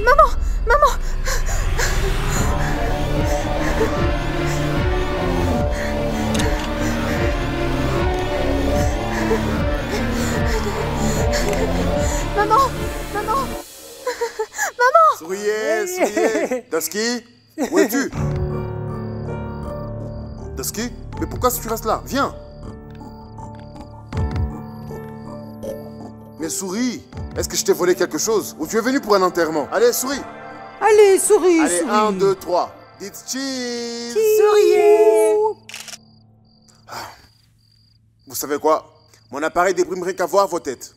Maman! Maman! Maman! Maman! Maman! Souriez, souriez. Dusky, où es-tu? Dusky? Mais pourquoi tu restes là? Viens! Mais souris! Est-ce que je t'ai volé quelque chose? Ou tu es venu pour un enterrement? Allez, souris! Allez, souris, Allez, souris. 1, 2, 3. Dites cheese! Souriez. Vous savez quoi? Mon appareil déprime rien qu'à voir vos têtes.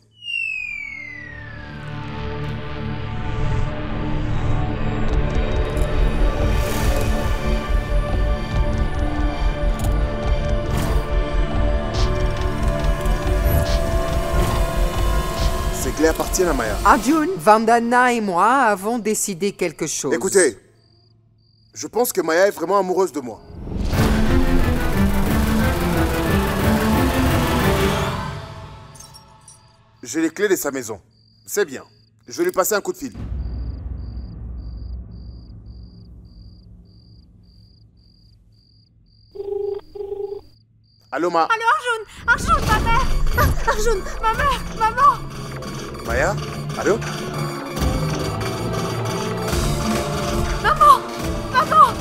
Ces clés appartiennent à Maya. Arjun, Vandana et moi avons décidé quelque chose. Écoutez, je pense que Maya est vraiment amoureuse de moi. J'ai les clés de sa maison. C'est bien. Je vais lui passer un coup de fil. Allô, Ma... Allô, Arjun! Arjun, ma mère! Arjun, ma mère! Maman! Maya? Allô? Maman! Maman!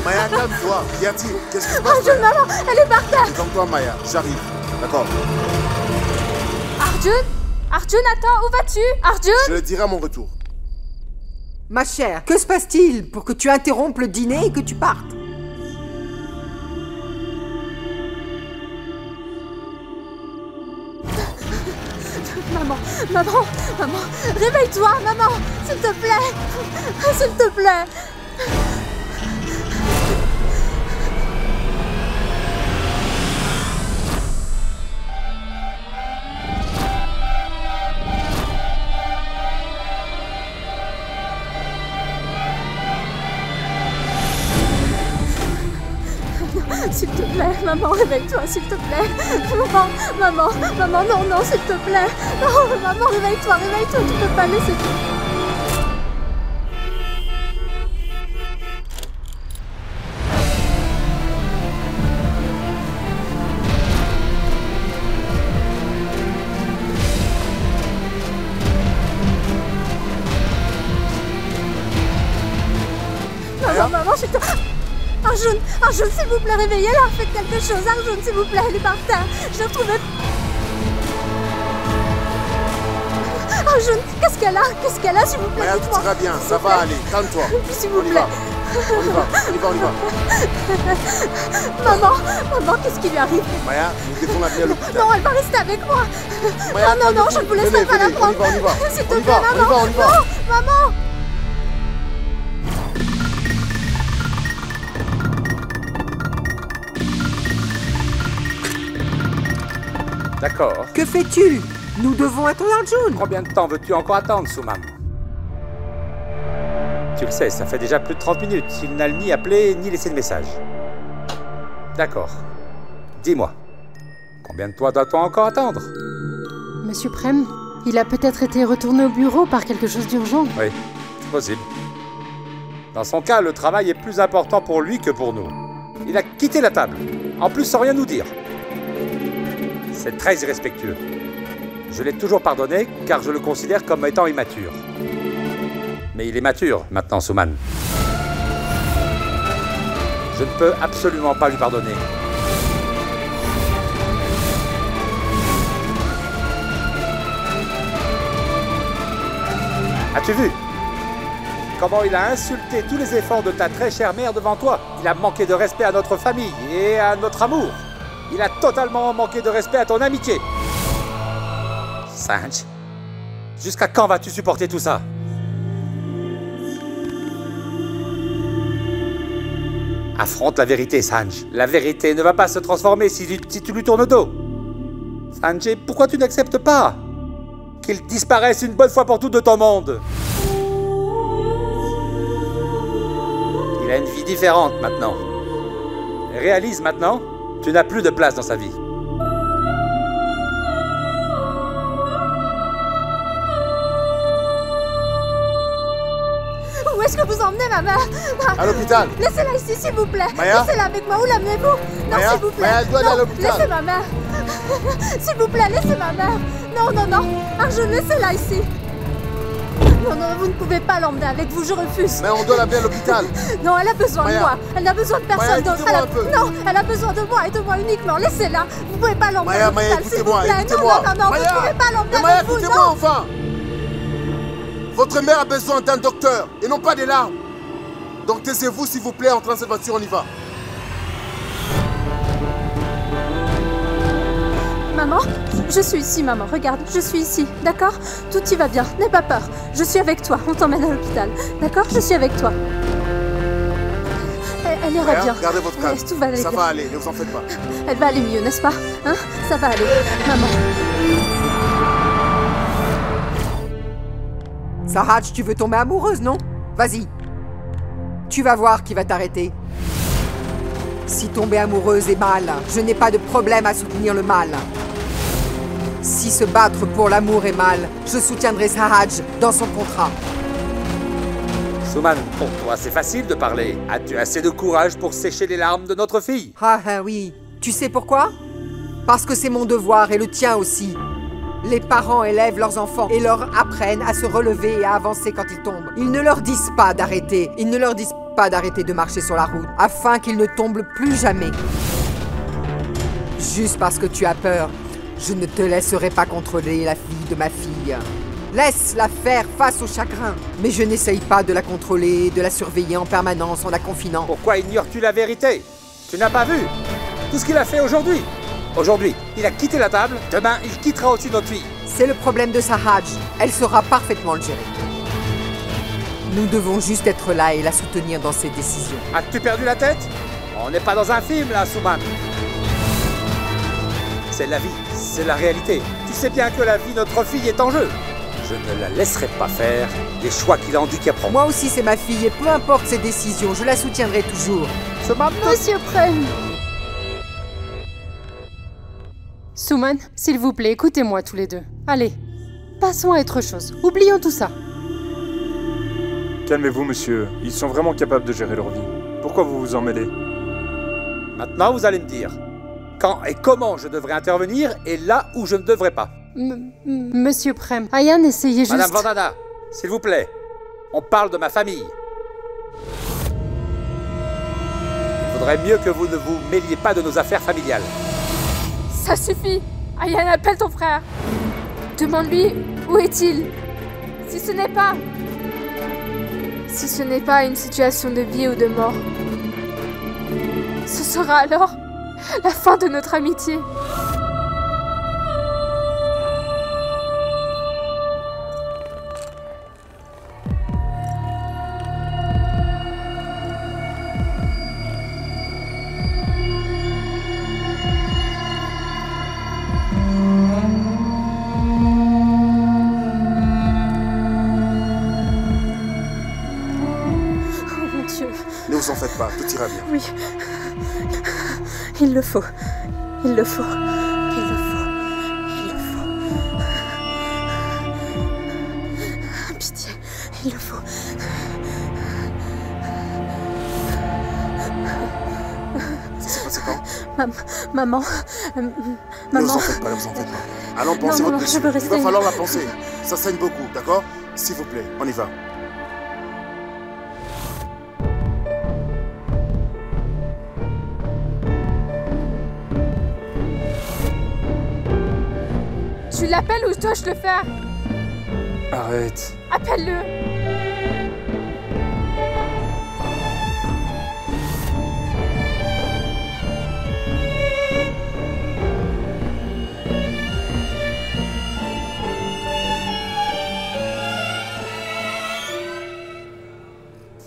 Maya, calme-toi. Qu'y a-t-il? Qu'est-ce qui se passe? Arjun, Maya? maman! Elle est par terre! Détends-toi, Maya. J'arrive. D'accord. Arjun? Arjun, attends, où vas-tu? Arjun? Je le dirai à mon retour. Ma chère, que se passe-t-il pour que tu interrompes le dîner et que tu partes? Maman, maman, maman, réveille-toi, maman, s'il te plaît, s'il te plaît. S'il te plaît, maman, réveille-toi, s'il te plaît. Maman, maman, maman, non, non, s'il te plaît. Non, maman, réveille-toi, réveille-toi, tu peux pas laisser... Maman, maman, s'il te plaît. Arjun, Arjun, s'il vous plaît, réveillez-la, faites quelque chose. Arjun, s'il vous plaît, elle est par terre. Je l'ai retrouvée. Arjun, qu'est-ce qu'elle a? Qu'est-ce qu'elle a, s'il vous plaît? Maya, tout ira bien. Ça va aller. Calme-toi. S'il vous On y plaît. va. On y va. On y va, on y va. Maman, maman, qu'est-ce qui lui arrive? Maya, nous devons l'amener à l'hôpital. Non, elle va rester avec moi. Maya, Non, non, non, je ne vous laisserai pas la venez, prendre. on y va. S'il te On y plaît, va, maman. on y va, on y va. Non, maman. D'accord. Que fais-tu? Nous devons être Arjun. Combien de temps veux-tu encore attendre, Suman? Tu le sais, ça fait déjà plus de 30 minutes. Il n'a ni appelé, ni laissé de message. D'accord. Dis-moi, combien de temps doit-on encore attendre? Monsieur Prem, il a peut-être été retourné au bureau par quelque chose d'urgent. Oui, c'est possible. Dans son cas, le travail est plus important pour lui que pour nous. Il a quitté la table, en plus sans rien nous dire. C'est très irrespectueux. Je l'ai toujours pardonné car je le considère comme étant immature. Mais il est mature maintenant, Suman. Je ne peux absolument pas lui pardonner. As-tu vu comment il a insulté tous les efforts de ta très chère mère devant toi? Il a manqué de respect à notre famille et à notre amour. Il a totalement manqué de respect à ton amitié. Sanj, jusqu'à quand vas-tu supporter tout ça? Affronte la vérité, Sanj. La vérité ne va pas se transformer si tu lui tournes le dos. Sanjay, pourquoi tu n'acceptes pas qu'il disparaisse une bonne fois pour toutes de ton monde? Il a une vie différente maintenant. Réalise maintenant, tu n'as plus de place dans sa vie. est-ce que vous emmenez ma mère? À l'hôpital. Laissez-la ici, s'il vous plaît. Maya? Laissez-la avec moi. Où l'amenez-vous? Non, Maya? s'il vous plaît. Maya, elle doit aller à Non, l'hôpital. laissez ma mère. S'il vous plaît, laissez ma mère. Non, non, non. Arjun, laissez-la ici. Non, non, vous ne pouvez pas l'emmener avec vous, je refuse. Mais on doit l'amener à l'hôpital. Non, elle a besoin Maya. de moi. Elle n'a besoin de personne Maya, d'autre. écoutez-moi un peu. Non, elle a besoin de moi et de moi uniquement. Laissez-la. Vous pouvez pas l'emmener à Maya, l'hôpital, s'il vous écoutez-moi, plaît. écoutez-moi. Non, non, non, Maya. vous ne pouvez pas l'emmener Mais Maya, avec vous. écoutez-moi Non. enfin. Votre mère a besoin d'un docteur et non pas des larmes. Donc taisez-vous s'il vous plaît, entrez dans cette voiture, on y va. Maman, je suis ici, maman. Regarde, je suis ici. D'accord? Tout y va bien. N'aie pas peur. Je suis avec toi. On t'emmène à l'hôpital. D'accord? Je suis avec toi. Elle ira Maya, bien. gardez votre calme. Ouais, tout va aller Ça bien. va aller, ne vous en faites pas. Elle va aller mieux, n'est-ce pas? Hein? Ça va aller. Maman. Sahaj, tu veux tomber amoureuse, non? Vas-y. Tu vas voir qui va t'arrêter. Si tomber amoureuse est mal, je n'ai pas de problème à soutenir le mal. Si se battre pour l'amour est mal, je soutiendrai Sahaj dans son contrat. Suman, pour toi c'est facile de parler. As-tu assez de courage pour sécher les larmes de notre fille? Ah oui. Tu sais pourquoi? Parce que c'est mon devoir et le tien aussi. Les parents élèvent leurs enfants et leur apprennent à se relever et à avancer quand ils tombent. Ils ne leur disent pas d'arrêter. Ils ne leur disent pas d'arrêter de marcher sur la route, afin qu'ils ne tombent plus jamais. Juste parce que tu as peur, je ne te laisserai pas contrôler la fille de ma fille. Laisse-la faire face au chagrin. Mais je n'essaye pas de la contrôler, de la surveiller en permanence en la confinant. Pourquoi ignores-tu la vérité? Tu n'as pas vu tout ce qu'il a fait aujourd'hui. Aujourd'hui, il a quitté la table. Demain, il quittera aussi notre fille. C'est le problème de Sahaj. Elle saura parfaitement le gérer. Nous devons juste être là et la soutenir dans ses décisions. As-tu perdu la tête? On n'est pas dans un film là, Suman. C'est la vie, c'est la réalité. Tu sais bien que la vie de notre fille est en jeu. Je ne la laisserai pas faire des choix qui la handicaperont. Moi aussi, c'est ma fille et peu importe ses décisions, je la soutiendrai toujours. Suman, Monsieur Prem. Suman, s'il vous plaît, écoutez-moi tous les deux. Allez, passons à autre chose. Oublions tout ça. Calmez-vous, monsieur. Ils sont vraiment capables de gérer leur vie. Pourquoi vous vous en mêlez? maintenant vous allez me dire quand et comment je devrais intervenir et là où je ne devrais pas. Monsieur Prem, Ayan essayez juste... Madame Vandana, s'il vous plaît, on parle de ma famille. Il vaudrait mieux que vous ne vous mêliez pas de nos affaires familiales. Ça suffit. Ayan, appelle ton frère. Demande-lui où est-il. Si ce n'est pas... Si ce n'est pas une situation de vie ou de mort, ce sera alors la fin de notre amitié. Ne vous en faites pas, tout ira bien. Oui. Il le faut. Il le faut. Il le faut. Il le faut. Pitié. Il le faut. Ça s'est passé quand? Maman. Ne Maman. vous en faites pas, ne vous en faites pas. Allons penser non, votre non, blessure. je veux Il va rester. falloir la penser. Ça saigne beaucoup, d'accord? S'il vous plaît, on y va. Tu l'appelles ou dois-je le faire? Arrête. Appelle-le.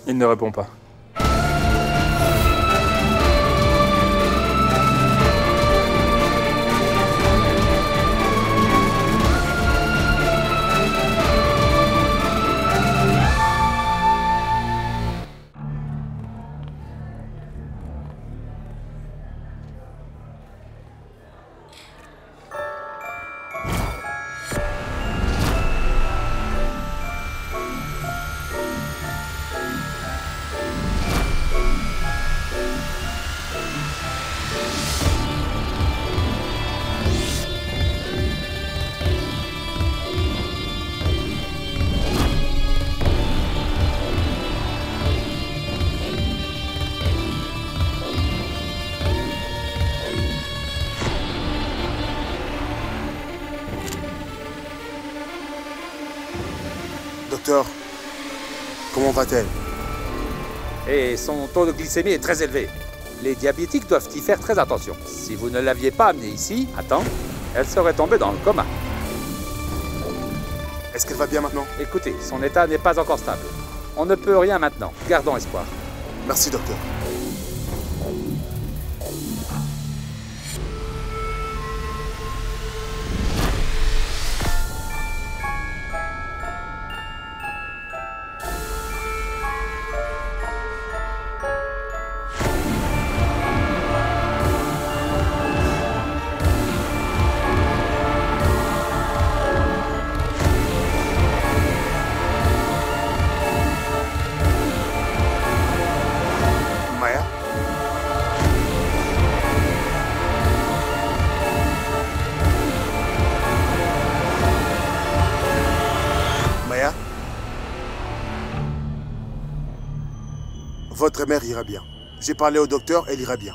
Il ne répond pas. Docteur, comment va-t-elle? Et son taux de glycémie est très élevé. Les diabétiques doivent y faire très attention. Si vous ne l'aviez pas amenée ici, elle serait tombée dans le coma. Est-ce qu'elle va bien maintenant? Écoutez, son état n'est pas encore stable. On ne peut rien maintenant. Gardons espoir. Merci, docteur. Maya? Maya? Votre mère ira bien. J'ai parlé au docteur, elle ira bien.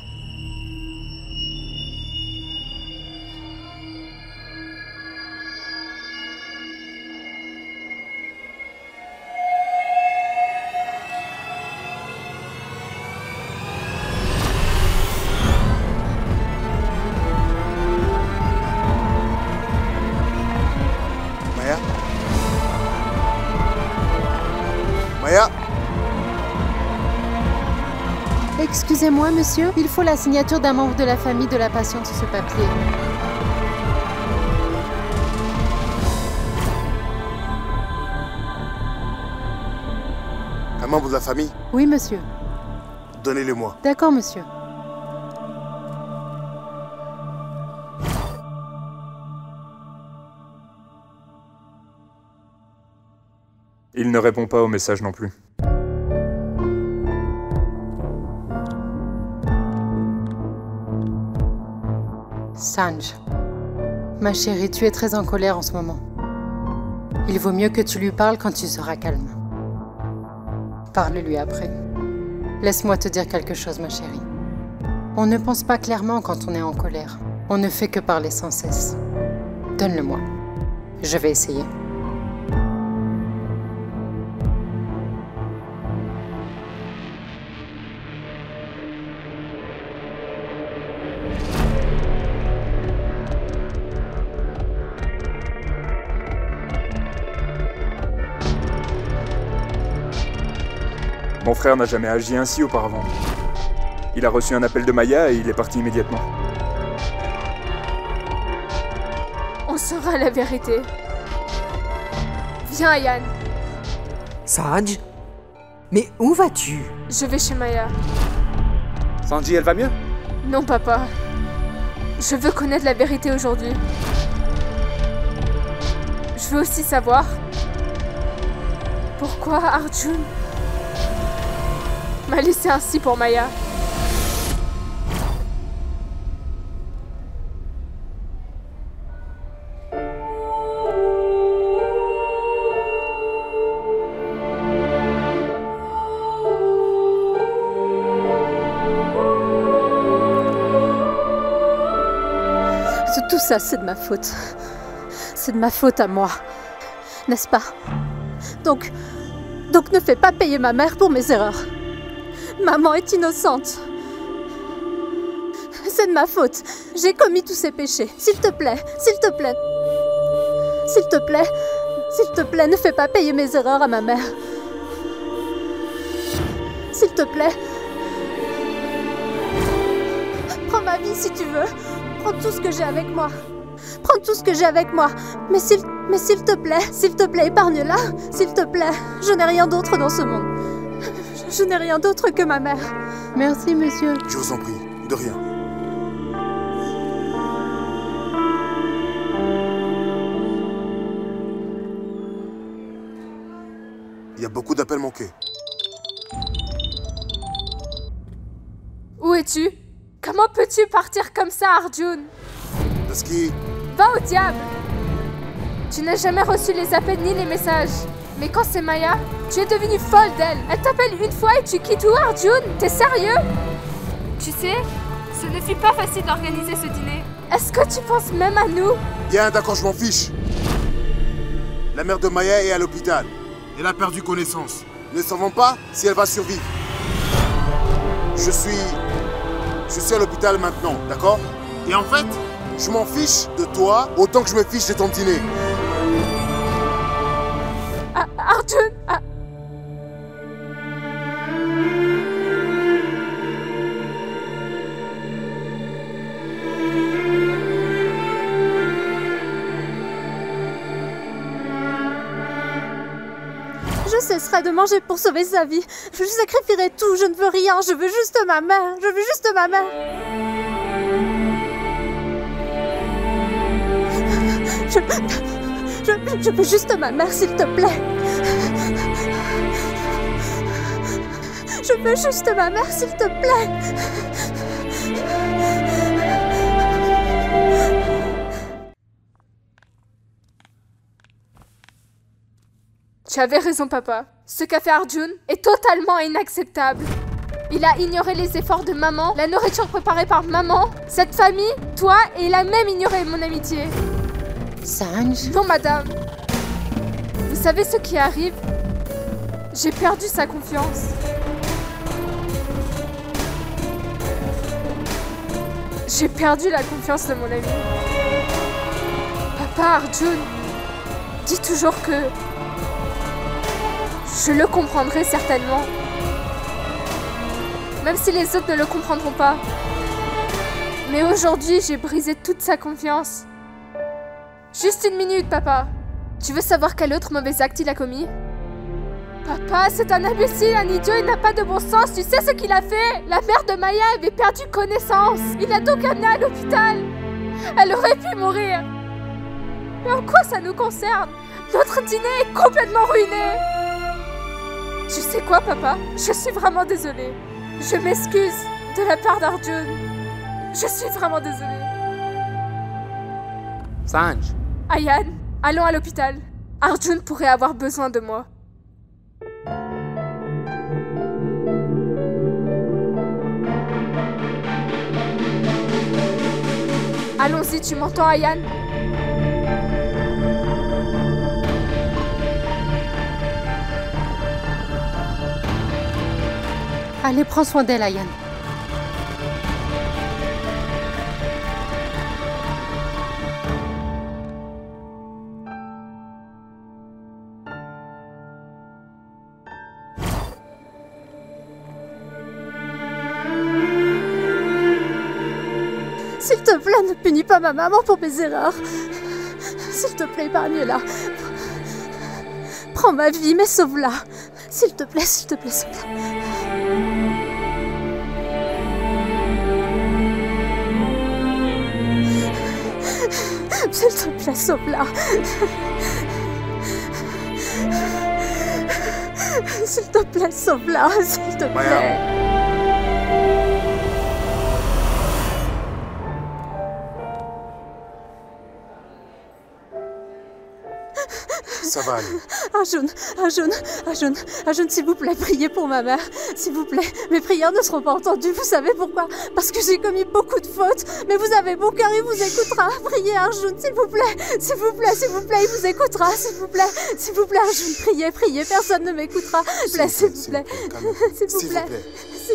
Maya? Maya? Excusez-moi, monsieur, il faut la signature d'un membre de la famille de la patiente sur ce papier. Un membre de la famille? Oui, monsieur. Donnez-le-moi. D'accord, monsieur. Il ne répond pas au message non plus. Sanj. Ma chérie, tu es très en colère en ce moment. Il vaut mieux que tu lui parles quand tu seras calme. Parle-lui après. Laisse-moi te dire quelque chose, ma chérie. On ne pense pas clairement quand on est en colère. On ne fait que parler sans cesse. Donne-le-moi. Je vais essayer. Mon frère n'a jamais agi ainsi auparavant. Il a reçu un appel de Maya et il est parti immédiatement. On saura la vérité. Viens, Ayan. Sanj? Mais où vas-tu? Je vais chez Maya. Sanji, elle va mieux? Non, papa. Je veux connaître la vérité aujourd'hui. Je veux aussi savoir pourquoi Arjun m'a laissé ainsi pour Maya. Tout ça, c'est de ma faute. C'est de ma faute à moi. N'est-ce pas? Donc ne fais pas payer ma mère pour mes erreurs. Maman est innocente. C'est de ma faute. J'ai commis tous ces péchés. S'il te plaît, s'il te plaît. S'il te plaît, s'il te plaît, ne fais pas payer mes erreurs à ma mère. S'il te plaît. Prends ma vie si tu veux. Prends tout ce que j'ai avec moi. Prends tout ce que j'ai avec moi. Mais s'il te plaît, épargne-la. S'il te plaît, je n'ai rien d'autre dans ce monde. Je n'ai rien d'autre que ma mère. Merci, monsieur. Je vous en prie, de rien. Il y a beaucoup d'appels manqués. Où es-tu? Comment peux-tu partir comme ça, Arjun? Lasky, Va au diable! Tu n'as jamais reçu les appels ni les messages. Mais quand c'est Maya, tu es devenue folle d'elle. Elle t'appelle une fois et tu quittes tout, Arjun? T'es sérieux? Tu sais, ce ne fut pas facile d'organiser ce dîner. Est-ce que tu penses même à nous? bien d'accord, je m'en fiche. La mère de Maya est à l'hôpital. Elle a perdu connaissance. Nous ne savons pas si elle va survivre. Je suis à l'hôpital maintenant, d'accord? Et en fait, je m'en fiche de toi autant que je me fiche de ton dîner. Arjun! Je cesserai de manger pour sauver sa vie. Je sacrifierai tout, je ne veux rien, je veux juste ma mère. Je veux juste ma mère. Je veux juste ma mère, s'il te plaît. Je veux juste ma mère, s'il te plaît. Tu avais raison, papa. Ce qu'a fait Arjun est totalement inacceptable. Il a ignoré les efforts de maman, la nourriture préparée par maman, cette famille, toi, et il a même ignoré mon amitié. Sanj? Non, madame. Vous savez ce qui arrive? J'ai perdu sa confiance. J'ai perdu la confiance de mon ami. Papa, Arjun dit toujours que je le comprendrai certainement. Même si les autres ne le comprendront pas. Mais aujourd'hui, j'ai brisé toute sa confiance. Juste une minute, papa. Tu veux savoir quel autre mauvais acte il a commis? Papa, c'est un imbécile, un idiot, il n'a pas de bon sens. Tu sais ce qu'il a fait? La mère de Maya avait perdu connaissance. Il l'a donc amenée à l'hôpital. Elle aurait pu mourir. Mais en quoi ça nous concerne? Notre dîner est complètement ruiné. Tu sais quoi, papa? Je suis vraiment désolée. Je m'excuse de la part d'Arjun. Je suis vraiment désolée. Sanj, Ayan, allons à l'hôpital. Arjun pourrait avoir besoin de moi. Allons-y, tu m'entends, Ayan? Allez, prends soin d'elle, Ayan. S'il te plaît, ne punis pas ma maman pour mes erreurs. S'il te plaît, épargne-la. Prends ma vie, mais sauve-la. S'il te plaît, sauve-la. S'il te plaît, sauve-la. S'il te plaît, sauve-la. S'il te plaît. Ça va aller. Arjun, s'il vous plaît, priez pour ma mère. S'il vous plaît, mes prières ne seront pas entendues. Vous savez pourquoi? Parce que j'ai commis beaucoup de fautes. Mais vous avez mon cœur, il vous écoutera. Priez, Arjun, s'il vous plaît. S'il vous plaît, il vous écoutera. S'il vous plaît, Arjun, priez. Personne ne m'écoutera. S'il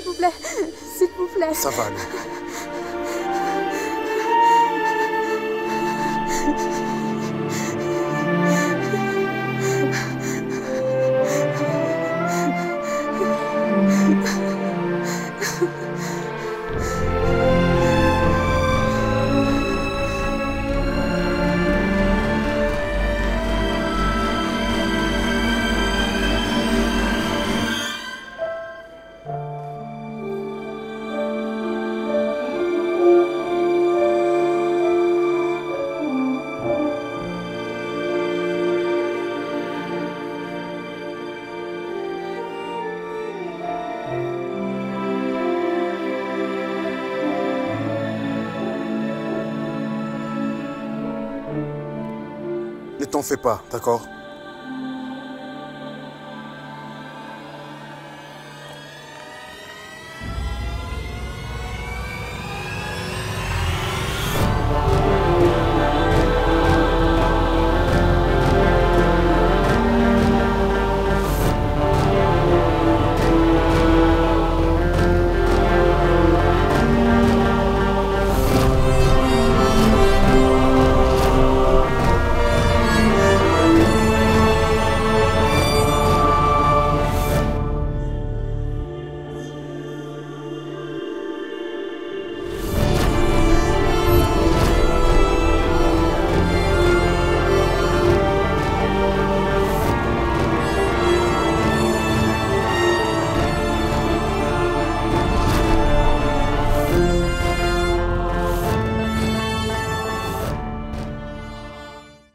vous plaît. Ça va aller. Ne t'en fais pas, d'accord?